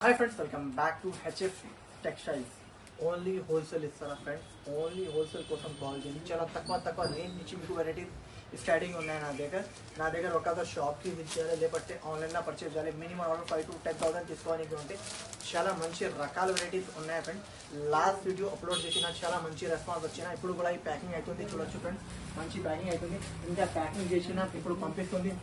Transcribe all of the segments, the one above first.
Hi friends, welcome back to HF Textiles. Only wholesale ఇస్తారా friends? Only wholesale కోసం call చేయండి. చాలా తక్కువ రేంజ్ నుంచి మీకు వెరైటీస్ స్టార్టింగ్ ఉన్నాయి నా దగ్గర ఒక షాప్కి విజిట్ చేయాలి, లేకపోతే ఆన్లైన్లో పర్చేజ్ చేయాలి. మినిమం ఆర్డర్ 5,000 to 10,000 తీసుకోవడానికి ఉంటే చాలా మంచి రకాల వెరైటీస్ ఉన్నాయి ఫ్రెండ్స్. లాస్ట్ వీడియో అప్లోడ్ చేసిన చాలా మంచి రెస్పాన్స్ వచ్చిన. ఇప్పుడు కూడా ఈ ప్యాకింగ్ అవుతుంది, చూడొచ్చు ఫ్రెండ్స్. మంచి ప్యాకింగ్ అవుతుంది. ఇంకా ప్యాకింగ్ చేసిన ఇప్పుడు పంపిస్తుంది.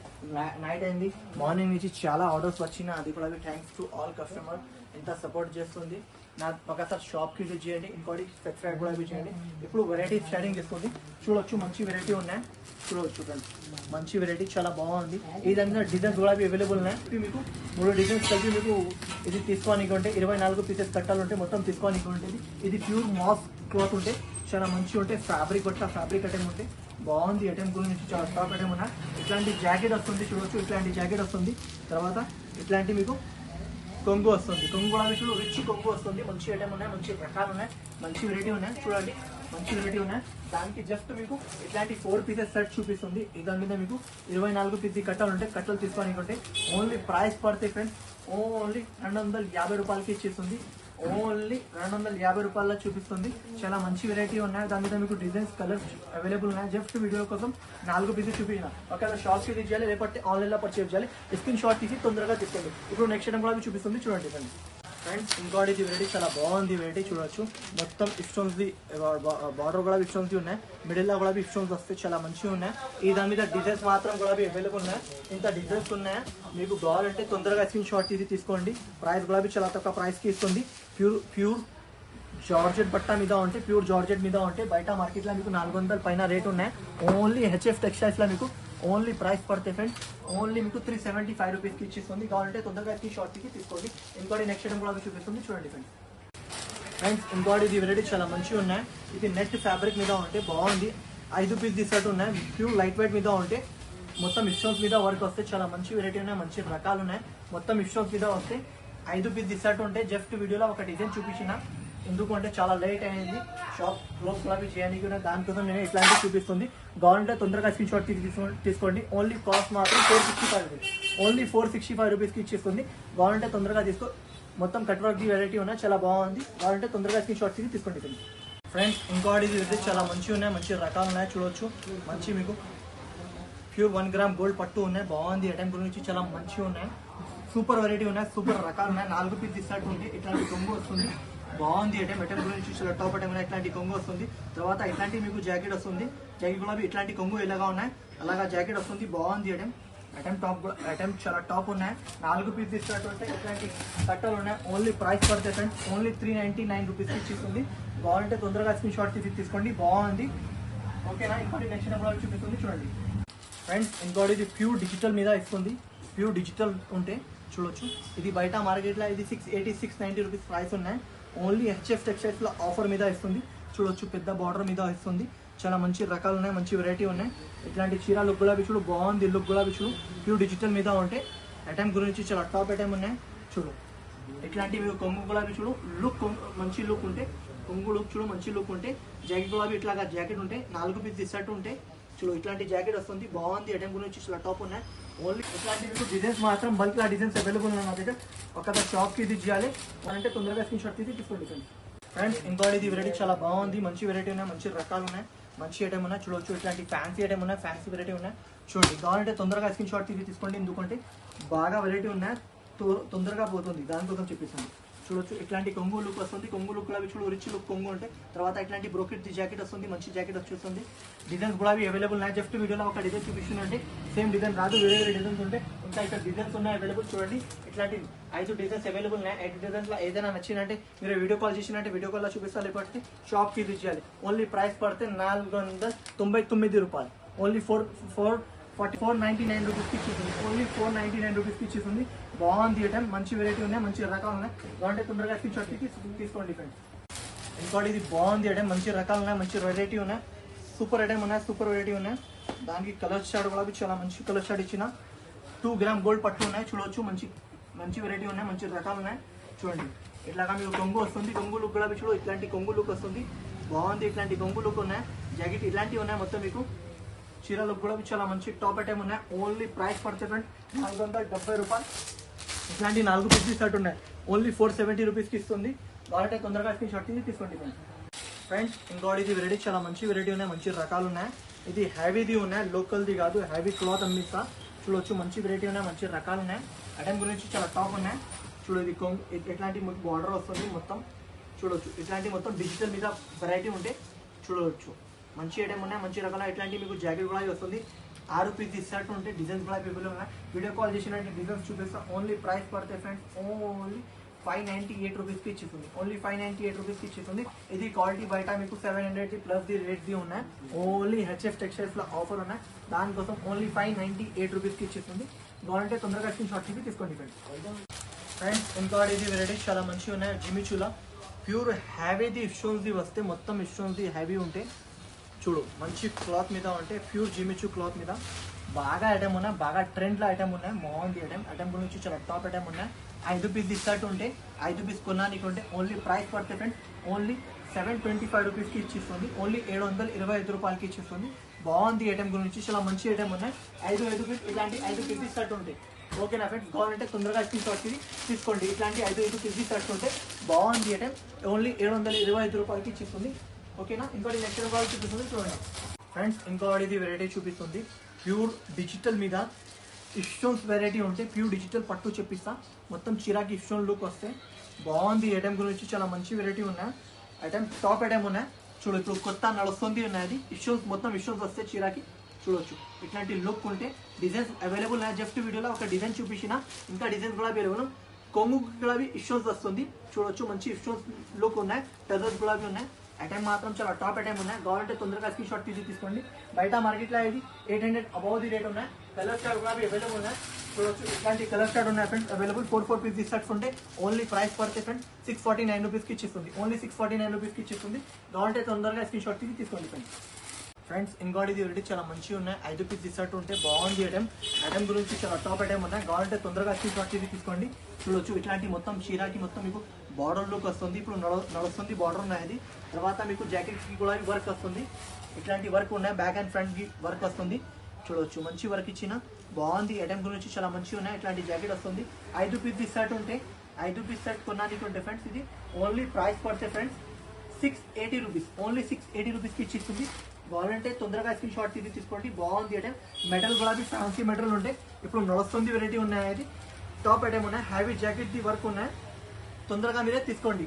నైట్ అయింది, మార్నింగ్ నుంచి చాలా ఆర్డర్స్ వచ్చిన. అది కూడా థ్యాంక్స్ టు ఆల్ కస్టమర్, ఎంత సపోర్ట్ చేస్తుంది. నా ఒకసారి షాప్కి విజిట్ చేయండి, ఇంకోటి సబ్స్క్రైబ్ కూడా చేయండి. ఇప్పుడు వెరైటీ స్టార్టింగ్ చేసుకోండి. చూడొచ్చు మంచి వెరైటీ ఉన్నాయి, చూడవచ్చు ఫ్రెండ్స్. మంచి వెరైటీ చాలా బాగుంది. ఈ విధంగా డిజైన్స్ కూడా అవైలబుల్ ఉన్నాయి. మీకు 3 డిజైన్స్ కలిపి మీకు ఇది తీసుకోనికి ఉంటే 24 పీసెస్ కట్టాలు ఉంటే మొత్తం తీసుకోనికి ఉంటుంది. ఇది ప్యూర్ మాస్ క్లాత్ ఉంటే చాలా మంచిగా ఉంటే ఫ్యాబ్రిక్ ఐటమ్ ఉంటే బాగుంది. ఐటమ్ గురించి చాలా టాప్ ఐటమ్ ఉన్నాయి. ఇట్లాంటి జాకెట్ వస్తుంది, చూడవచ్చు. ఇట్లాంటి జాకెట్ వస్తుంది. తర్వాత ఇట్లాంటి మీకు కొంగు వస్తుంది. కొంగు కూడా మీకు రిచ్ కొంగు వస్తుంది. మంచి ఐటమ్ ఉన్నాయి, మంచి రకాలు ఉన్నాయి, మంచి వెరైటీ ఉన్నాయి. చూడండి మంచి వెరైటీ ఉన్నాయి. దానికి జస్ట్ మీకు ఇట్లాంటి 4 పీసెస్ సెట్ చూపిస్తుంది. దాని మీద మీకు 24 పీసీ కట్టలు ఉంటాయి. కట్టలు తీసుకోవాలంటే ఓన్లీ ప్రైస్ పడితే ఫ్రెండ్స్ ఓన్లీ 250 రూపాయలకి ఇచ్చేస్తుంది. ఓన్లీ 250 రూపాయల్లో చూపిస్తుంది. చాలా మంచి వెరైటీ ఉన్నాయి. దాని మీద మీకు డిజైన్స్ కలర్స్ అవైలబుల్ ఉన్నాయి. జస్ట్ వీడియో కోసం 4 పీసెస్ చూపించిన. ఒకవేళ షాప్కి విజిట్ చేయాలి, లేకపోతే ఆన్లైన్లో పర్చేజ్ చేయాలి. స్క్రీన్ షాట్ తీసి తొందరగా తీసుకోండి. ఇప్పుడు నెక్స్ట్ ఐటమ్ కూడా చూపిస్తుంది, చూడండి ఫ్రెండ్స్. ఇంకోటి వెరైటీ చాలా బాగుంది. వెరైటీ చూడవచ్చు. మొత్తం స్టోన్స్ బార్డర్ కూడా స్టోన్స్ ఉన్నాయి. మిడిల్లో కూడా స్టోన్స్ వస్తే చాలా మంచిగా ఉన్నాయి. ఈ దాని మీద డిజైన్స్ మాత్రం కూడా అవైలబుల్ ఉన్నాయి. ఇంత డిజైన్స్ ఉన్నాయి. మీకు కావాలంటే తొందరగా స్క్రీన్ షాట్ తీసి తీసుకోండి. ప్రైస్ కూడా చాలా తక్కువ ప్రైస్కి ఇస్తుంది. ప్యూర్ జార్జెట్ బట్ట మీద ఉంటే, ప్యూర్ జార్జెట్ మీద ఉంటే బయట మార్కెట్లో మీకు 400 పైన రేట్ ఉన్నాయి. ఓన్లీ హెచ్ఎఫ్ టెక్స్టైల్స్లో మీకు ఓన్లీ ప్రైస్ పడితే ఫ్రెండ్స్ ఓన్లీ మీకు 375 రూపీస్కి ఇచ్చేస్తుంది. కావాలంటే తొందరగా షార్ట్కి తీసుకోండి. ఇంకోటి నెక్స్ట్ ఐటమ్ కూడా చూపిస్తుంది, చూడండి ఫ్రెండ్స్. ఇంకోటి ఇది వెరైటీ చాలా మంచిగా ఉన్నాయి. ఇది నెట్ ఫ్యాబ్రిక్ మీద ఉంటే బాగుంది. 5 పీస్ తీసేట్టు ఉన్నాయి. ప్యూర్ లైట్ వెయిట్ మీద ఉంటే మొత్తం స్టోన్స్ మీద వర్క్ వస్తే చాలా మంచి వెరైటీ ఉన్నాయి, మంచి రకాలు ఉన్నాయి. మొత్తం స్టోన్స్ మీద వస్తే 5 పీస్ తీసేట్టు ఉంటే జస్ట్ వీడియోలో ఒక డిజైన్ చూపించిన. ఎందుకంటే చాలా లేట్ అయింది, షాప్ క్లోజ్ కూడా చేయడానికి. దానికోసం నేను ఇట్లాంటివి చూపిస్తుంది. కావాలంటే తొందరగా స్క్రీన్ షాట్ తీసుకోండి. ఓన్లీ కాస్ట్ మాత్రం 465 రూపీస్. ఓన్లీ 465 రూపీస్కి ఇచ్చేస్తుంది. కావాలంటే తొందరగా తీసుకో. మొత్తం కట్ వర్క్ వెరైటీ ఉన్నాయి, చాలా బాగుంది. కావాలంటే తొందరగా స్క్రీన్ షాట్ తీసుకోండి ఫ్రెండ్స్. ఇంకోటి ఇది చాలా మంచిగా ఉన్నాయి, మంచి రకాలు ఉన్నాయి. చూడవచ్చు. మంచి మీకు ప్యూర్ 1 గ్రామ్ గోల్డ్ పట్టు ఉన్నాయి. బాగుంది. ఐటమ్ గురించి చాలా మంచిగా ఉన్నాయి. సూపర్ వెరైటీ ఉన్నాయి, సూపర్ రకాలు ఉన్నాయి. 4 పీస్ తీసినట్టు ఉంది. ఇట్లాంటి కొంగు వస్తుంది. బాగుంది. ఐటమ్ గురించి చాలా టాప్ ఐటమ్ ఉన్నాయి. ఇట్లాంటి కొంగు వస్తుంది. తర్వాత ఇట్లాంటి మీకు జాకెట్ వస్తుంది. జాకెట్ కూడా ఇట్లాంటి కొంగు ఎలాగా ఉన్నాయి అలాగా జాకెట్ వస్తుంది. బాగుంది. ఐటమ్ చాలా టాప్ ఉన్నాయి. 4 పీస్ తీసుకున్నట్టు ఉంటే ఇట్లాంటి కట్టలు ఉన్నాయి. ఓన్లీ ప్రైస్ పడితే ఫ్రెండ్స్ ఓన్లీ 399 రూపీస్కి ఇచ్చేస్తుంది. కావాలంటే తొందరగా స్క్రీన్ షాట్ తీసుకోండి. బాగుంది. ఓకేనా? ఇంకోటి నెక్స్ట్ కూడా చూపిస్తుంది, చూడండి ఫ్రెండ్స్. ఇంకోటి ఇది ప్యూర్ డిజిటల్ మీద ఇస్తుంది. ప్యూర్ డిజిటల్ ఉంటే చూడొచ్చు. ఇది బయట మార్కెట్లో ఇది 680, 690 రూపీస్ ప్రైస్ ఉన్నాయి. ఓన్లీ హెచ్ఎఫ్ టెక్స్టైల్స్లో ఆఫర్ మీద ఇస్తుంది. చూడొచ్చు. పెద్ద బార్డర్ మీద ఇస్తుంది. చాలా మంచి రకాలు ఉన్నాయి, మంచి వెరైటీ ఉన్నాయి. ఇట్లాంటి చీర లుక్ గులాబీ చూడు, బాగుంది. లుక్ గులాబీ చూడు, ప్యూర్ డిజిటల్ మీద ఉంటే ఐటమ్ గురించి చాలా టాప్ ఐటమ్ ఉన్నాయి. చూడు ఇట్లాంటి మీరు కొంగు గులాబీ చూడు, లుక్ మంచి లుక్ ఉంటే, కొంగు లుక్ చూడు మంచి లుక్ ఉంటే, జాకెట్ గులాబీ ఇట్లాగా జాకెట్ ఉంటే 4 పీస్ తీసినట్టు ఉంటే చూడు ఇట్లాంటి జాకెట్ వస్తుంది. బాగుంది. ఐటమ్ గురించి చాలా టాప్ ఉన్నాయి. ఓన్లీ ఇట్లాంటి మీకు డిజైన్స్ మాత్రం బల్క్లా డిజైన్స్ అవైలబుల్ ఉన్నాయి నా దగ్గర. ఒకసారి షాప్కి ఇది చేయాలి అంటే తొందరగా స్క్రీన్ షాట్ తీసుకోండి ఫ్రెండ్స్. ఇంకోటి ఇది వెరైటీ చాలా బాగుంది. మంచి వెరైటీ ఉన్నాయి, మంచి రకాలు ఉన్నాయి, మంచి ఐటమ్ ఉన్నాయి. చూడవచ్చు. ఇట్లాంటి ఫ్యాన్సీ ఐటమ్ ఉన్నాయి, ఫ్యాన్సీ వెరైటీ ఉన్నాయి. చూడండి. కావాలంటే తొందరగా స్క్రీన్ షాట్ తీసుకోండి. ఎందుకంటే బాగా వెరైటీ ఉన్నాయి, తొందరగా పోతుంది. దానికోసం చెప్పేసాను. చూడొచ్చు. ఇట్లాంటి కొంగు లుక్ వస్తుంది. కొంగు లుక్ అవి చూడు, రిచ్ లుక్ కొంగు ఉంటాయి. తర్వాత ఇట్లాంటి బ్రోకెట్ జాకెట్ వస్తుంది. మంచి జాకెట్ వచ్చేస్తుంది. డిజైన్స్ కూడా అవి అవైలబుల్ ఉన్నాయి. జస్ట్ వీడియోలో ఒక డిజైన్ చూపిస్తుందంటే సేమ్ డిజైన్ రాదు, వేరే డిజైన్స్ ఉంటాయి. ఇంకా ఇక్కడ డిజైన్స్ ఉన్నాయి అవైలబుల్. చూడండి. ఇట్లాంటి 5 డిజైన్స్ అవైలబుల్ ఉన్నాయి. 5 డిజైన్స్లో ఏదైనా నచ్చినంటే మీరు వీడియో కాల్ చేసినట్టే వీడియో కాల్లో చూపిస్తారు, లేకపోతే షాప్కి విజిట్ చేయాలి. ఓన్లీ ప్రైస్ పడితే 499 రూపాయలు. ఓన్లీ 499 రూపీస్కి ఇచ్చేస్తుంది. ఓన్లీ 499 రూపీస్కి ఇచ్చేస్తుంది. బాగుంది. ఐటమ్ మంచి వెరైటీ ఉన్నాయి, మంచి రకాలు ఉన్నాయి. బాగుంటే తొందరగా స్క్రీన్ షాట్ తీసుకోండి ఫ్రెండ్స్. ఇంకోటి ఇది బాగుంది. ఐటమ్ మంచి రకాలు ఉన్నాయి, మంచి వెరైటీ ఉన్నాయి. సూపర్ ఐటమ్ ఉన్నాయి, సూపర్ వెరైటీ ఉన్నాయి. దానికి కలర్ షాడ్ కూడా చాలా మంచి కలర్ షాడ్ ఇచ్చిన. 2 గ్రామ్ గోల్డ్ పట్టు ఉన్నాయి. చూడవచ్చు. మంచి వెరైటీ ఉన్నాయి, మంచి రకాలు ఉన్నాయి. చూడండి. ఇట్లాగా మీకు కొంగు వస్తుంది. కొంగు లుక్ కూడా చూడు, ఇట్లాంటి కొంగు లుక్ వస్తుంది. బాగుంది. ఇట్లాంటి కొంగు లుక్ ఉన్నాయి. జాకెట్ ఇలాంటివి ఉన్నాయి. మొత్తం మీకు చీరలకు కూడా చాలా మంచి టాప్ ఐటమ్ ఉన్నాయి. ఓన్లీ ప్రైస్ పడితే ఫ్రెండ్ 470 రూపాయలు. ఇట్లాంటి 4 పీసెస్ షర్ట్ ఉన్నాయి, ఓన్లీ 470 రూపీస్కి ఇస్తుంది. కాబట్టి తొందరగా స్క్రీన్ షాట్ తీసి తీసుకోండి ఫ్రెండ్స్. ఇంకోటి ఇది వెరైటీ చాలా మంచి వెరైటీ ఉన్నాయి, మంచి రకాలు ఉన్నాయి. ఇది హ్యావీది ఉన్నాయి, లోకల్ది కాదు, హ్యావీ క్లాత్ అమ్మిస్తా. చూడొచ్చు మంచి వెరైటీ ఉన్నాయి, మంచి రకాలు ఉన్నాయి. ఐటమ్ గురించి చాలా టాప్ ఉన్నాయి. చూడు ఇది ఎట్లాంటి బార్డర్ వస్తుంది మొత్తం. చూడొచ్చు ఇట్లాంటి మొత్తం డిజిటల్ మీద వెరైటీ ఉంటే చూడవచ్చు. మంచి ఐటమ్ ఉన్నాయి, మంచి రకాల. ఇట్లాంటి మీకు జాకెట్ కూడా వస్తుంది. 6 పీస్ షర్ట్ ఉంటే డిజైన్స్ కూడా అవైలబుల్ ఉన్నాయి. వీడియో కాల్ చేసినట్టు డిజైన్స్ చూపిస్తా. ఓన్లీ ప్రైస్ పడతాయి ఫ్రెండ్స్, ఓన్లీ 598 రూపీస్కి ఇచ్చేస్తుంది. ఓన్లీ 598 రూపీస్కి ఇచ్చేస్తుంది. ఇది క్వాలిటీ బయట మీకు 700 ప్లస్ ది రేట్ది ఉన్నాయి. ఓన్లీ హెచ్ఎఫ్ టెక్స్టైల్స్లో ఆఫర్ ఉన్నాయి, దానికోసం ఓన్లీ 598 రూపీస్కి ఇచ్చేస్తుంది. కావాలంటే తొందరగా స్క్రీన్ షాట్ తీసి తీసుకోండి ఫ్రెండ్స్. ఇంకా ఇది వెరైటీస్ చాలా మంచిగా ఉన్నాయి. జిమిచూలా ప్యూర్ హ్యావీది ఇష్యూస్ది వస్తే మొత్తం ఇష్యూస్ది హ్యావీ ఉంటే చూడు మంచి క్లాత్ మీద ఉంటే ప్యూర్ జిమిచూ క్లాత్ మీద బాగా ఐటమ్ ఉన్నాయి, బాగా ట్రెండ్లో ఐటమ్ ఉన్నాయి. బాగుంది ఐటమ్ గురించి చాలా టాప్ ఐటమ్ ఉన్నాయి. 5 పీస్ ఇస్తాటు ఉంటే 5 పీస్ కొన్నానికి ఉంటే ఓన్లీ ప్రైస్ పడితే ఫ్రెండ్స్ ఓన్లీ 725 రూపీస్కి ఇచ్చిస్తుంది. ఓన్లీ 725 రూపాయలకి ఇచ్చిస్తుంది. బాగుంది ఐటమ్ గురించి చాలా మంచి ఐటమ్ ఉన్నాయి. 5 పీస్ ఇట్లాంటి 5 పీస్ ఇస్తాటు ఉంటాయి. ఓకేనా ఫ్రెండ్స్, కావాలంటే తొందరగా స్క్రీన్ షాట్ తీసుకోండి. ఇట్లాంటి 5 పీస్ ఇస్తాటు ఉంటే బాగుంది ఐటమ్, ఓన్లీ 725 రూపాయలకి ఇచ్చిస్తుంది. ఓకేనా. ఇంకోటి నెక్స్ట్ రూపాయలు చూపిస్తుంది చూడండి ఫ్రెండ్స్. ఇంకోటి ఇది వెరైటీ చూపిస్తుంది ప్యూర్ డిజిటల్ మీద ఇష్యూన్స్ వెరైటీ ఉంటే ప్యూర్ డిజిటల్ పట్టు చెప్పిస్తా. మొత్తం చిరాకి ఇష్యూన్ లుక్ వస్తే బాగుంది ఐటమ్ గురించి చాలా మంచి వెరైటీ ఉన్నాయి. ఐటమ్ టాప్ ఐటమ్ ఉన్నాయి. చూడు ఇప్పుడు కొత్త నడుస్తుంది ఉన్నది. ఇష్యూస్ మొత్తం ఇష్యూస్ వస్తే చిరాకి చూడొచ్చు. ఇట్లాంటి లుక్ ఉంటే డిజైన్స్ అవైలబుల్ ఉన్నాయి. జస్ట్ వీడియోలో ఒక డిజైన్ చూపించిన, ఇంకా డిజైన్స్ కూడా అవైలబుల్. కొంగు కూడా ఇష్యూస్ వస్తుంది చూడొచ్చు. మంచి ఇష్యూస్ లుక్ ఉన్నాయి. టజర్స్ కూడా ఉన్నాయి. ఐటమ్ మాత్రం చాలా టాప్ ఐటమ్ ఉన్నాయి. కావాలంటే తొందరగా స్క్రీన్ షాట్ తీసుకోండి. బయట మార్కెట్లో ఇది 800 అబౌవ్ ది రేట్ ఉన్నాయి. కలర్ స్టార్ట్ కూడా అవైలబుల్ ఉన్నాయి. చూడొచ్చు ఇట్లాంటి కలర్ స్టార్ట్ ఉన్నాయి ఫ్రెండ్స్ అవైలబుల్. 4 పీస్ షర్ట్స్ ఉంటే ఓన్లీ ప్రైస్ పడితే ఫ్రెండ్స్ 649 రూపీస్కి ఇచ్చేస్తుంది. ఓన్లీ 649 రూపీస్కి ఇచ్చేస్తుంది. కావాలంటే తొందరగా స్క్రీన్ షాట్ తీసుకోండి ఫ్రెండ్స్. ఇంకోటి ఇది వెరైటీ చాలా మంచిగా ఉన్నాయి. 5 పీస్ షర్ట్ ఉంటే బాగుంది ఐటమ్ గురించి చాలా టాప్ ఐటమ్ ఉన్నాయి. కావాలంటే తొందరగా స్క్రీన్ షాట్ తీసుకోండి. చూడొచ్చు ఇట్లాంటి మొత్తం చీరాకి మొత్తం మీకు బార్డర్ లుక్ వస్తుంది. ఇప్పుడు నడుస్తుంది బార్డర్ ఉన్నాయి. తర్వాత మీకు జాకెట్కి కూడా వర్క్ వస్తుంది. ఇట్లాంటి వర్క్ ఉన్నాయి. బ్యాక్ అండ్ ఫ్రంట్కి వర్క్ వస్తుంది. చూడొచ్చు మంచి వర్క్ ఇచ్చిన బాగుంది ఐటమ్ గురించి చాలా మంచిగా ఉన్నాయి. ఇట్లాంటి జాకెట్ వస్తుంది. 5 పీస్ షర్ట్ ఉంటే 5 పీస్ షర్ట్ కొన్నానికి ఉంటే ఫ్రెండ్స్ ఇది ఓన్లీ ప్రైస్ పడితే ఫ్రెండ్స్ 680 రూపీస్. ఓన్లీ 680 రూపీస్కి ఇచ్చిస్తుంది. కావాలంటే తొందరగా స్క్రీన్ షాట్ తీసుకోండి. బాగుంది ఐటమ్. మెటల్ కూడా ఫ్యాన్సీ మెటల్ ఉంటే ఇప్పుడు నడుస్తుంది వెరైటీ ఉన్నాయి. అది టాప్ ఐటమ్ ఉన్నాయి. హ్యావీ జాకెట్ది వర్క్ ఉన్నాయి. తొందరగా మీరే తీసుకోండి.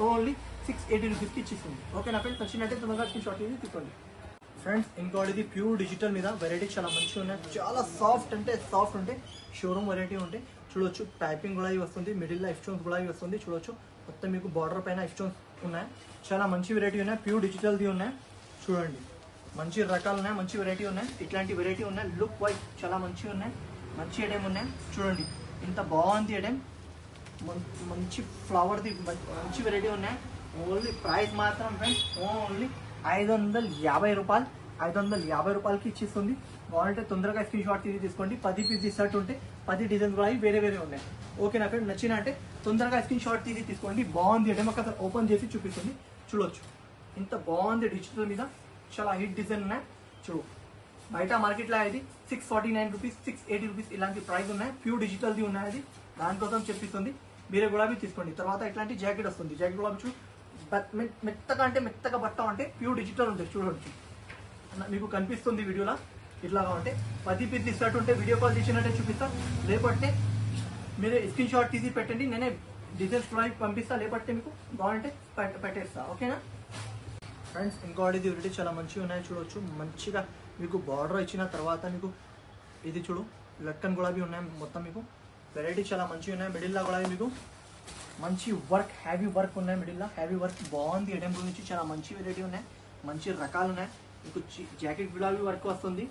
ఓన్లీ 680 రూపీస్కి ఇచ్చిస్తుంది. ఓకేనా ఫ్రెండ్స్, నచ్చినట్టే తొందరగా స్క్రీన్ షాట్ తీసుకోండి ఫ్రెండ్స్. ఇంకోటి ఇది ప్యూర్ డిజిటల్ మీద వెరైటీ చాలా మంచిగా ఉన్నాయి. చాలా సాఫ్ట్ అంటే సాఫ్ట్ ఉంటే షోరూమ్ వెరైటీ ఉంటే చూడొచ్చు. టైపింగ్ కూడా వస్తుంది. మిడిల్లో స్టోన్స్ కూడా వస్తుంది. చూడొచ్చు మొత్తం మీకు బార్డర్ పైన స్టోన్స్ ఉన్నాయి. చాలా మంచి వెరైటీ ఉన్నాయి. ప్యూర్ డిజిటల్ది ఉన్నాయి. చూడండి మంచి రకాలు ఉన్నాయి, మంచి వెరైటీ ఉన్నాయి. ఇట్లాంటి వెరైటీ ఉన్నాయి. లుక్ వైజ్ చాలా మంచిగా ఉన్నాయి. మంచి ఐటమ్ ఉన్నాయి. చూడండి ఇంత బాగుంది ఐటమ్. మంచి ఫ్లవర్ది మంచి వెరైటీ ఉన్నాయి. ఓన్లీ ప్రైస్ మాత్రం ఫ్రెండ్స్ ఓన్లీ 550 రూపాయలు. 550 రూపాయలకి ఇచ్చిస్తుంది. కావాలంటే తొందరగా స్క్రీన్ షాట్ తీసుకోండి. 10 పీస్ షర్ట్ ఉంటే 10 డిజైన్స్ కూడా వేరే వేరే ఉన్నాయి. ఓకేనా ఫ్రెండ్, నచ్చిన అంటే తొందరగా స్క్రీన్ షాట్ తీసుకోండి. బాగుంది ఐటమ్. అక్కడ ఓపెన్ చేసి చూపిస్తుంది. చూడొచ్చు ఇంత బాగుంది డిజిటల్ మీద చాలా హిట్ డిజైన్ ఉన్నాయి. చూడు బయట మార్కెట్లో ఇది 649 రూపీస్ 680 రూపీస్ ఇలాంటి ప్రైస్ ఉన్నాయి. ప్యూర్ డిజిటల్ది ఉన్నాయి. అది దానికోసం చెప్పిస్తుంది. మీరే గులాబీ తీసుకోండి. తర్వాత ఇట్లాంటి జాకెట్ వస్తుంది. జాకెట్ గులాబీ చూడు మెత్తగా అంటే మెత్తగా బట్ట అంటే ప్యూర్ డిజిటల్ ఉంటుంది. చూడవచ్చు మీకు కనిపిస్తుంది వీడియోలో. ఇట్లాగా ఉంటే 10 పీస్ తీసుకుంటూ ఉంటే వీడియో కాల్ తీసినట్టే చూపిస్తా. లేకపోతే మీరు స్క్రీన్ షాట్ తీసి పెట్టండి. నేనే డీటెయిల్స్ కూడా పంపిస్తా. లేకపోతే మీకు బాగుంటే పెట్టేస్తా. ఓకేనా ఫ్రెండ్స్. ఇంకోటి ఇది చాలా మంచిగా ఉన్నాయి. చూడవచ్చు మంచిగా మీకు బార్డర్ ఇచ్చిన తర్వాత మీకు ఇది చూడు లక్కన్ గులాబీ ఉన్నాయి. మొత్తం మీకు వెరైటీ చాలా మంచిగా ఉన్నాయి. మిడిల్లో కూడా మీకు మంచి వర్క్ హ్యావీ వర్క్ ఉన్నాయి. మిడిల్లో హ్యావీ వర్క్ బాగుంది. ఐటమ్ గురించి చాలా మంచి వెరైటీ ఉన్నాయి. మంచి రకాలు ఉన్నాయి. మీకు జాకెట్ గులాబీ వర్క్ వస్తుంది.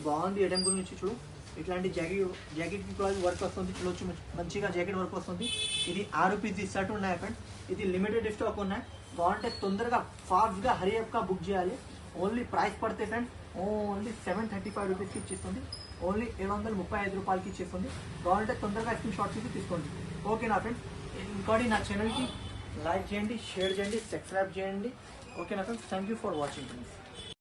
బాగుంది ఐటమ్ గురించి చూడు. ఇట్లాంటి జాకెట్ గులాబీ వర్క్ వస్తుంది. చూడవచ్చు మంచిగా జాకెట్ వర్క్ వస్తుంది. ఇది 6 పీస్ షర్ట్ ఉన్నాయి ఫ్రెండ్స్. ఇది లిమిటెడ్ స్టాక్ ఉన్నాయి. బాగుంటే తొందరగా ఫాస్ట్గా హరియప్గా బుక్ చేయాలి. ఓన్లీ ప్రైస్ పడితే ఫ్రెండ్స్ ఓన్లీ 735 రూపీస్కి ఇచ్చేస్తుంది. ఓన్లీ 735 రూపాయలకి ఇచ్చేస్తుంది. బాగుంటే తొందరగా స్క్రీన్ షాట్ తీసుకోండి. ఓకేనా ఫ్రెండ్స్. ఇంకోటి నా ఛానల్కి లైక్ చేయండి, షేర్ చేయండి, సబ్స్క్రైబ్ చేయండి. ఓకేనా friends. Thank you for watching friends.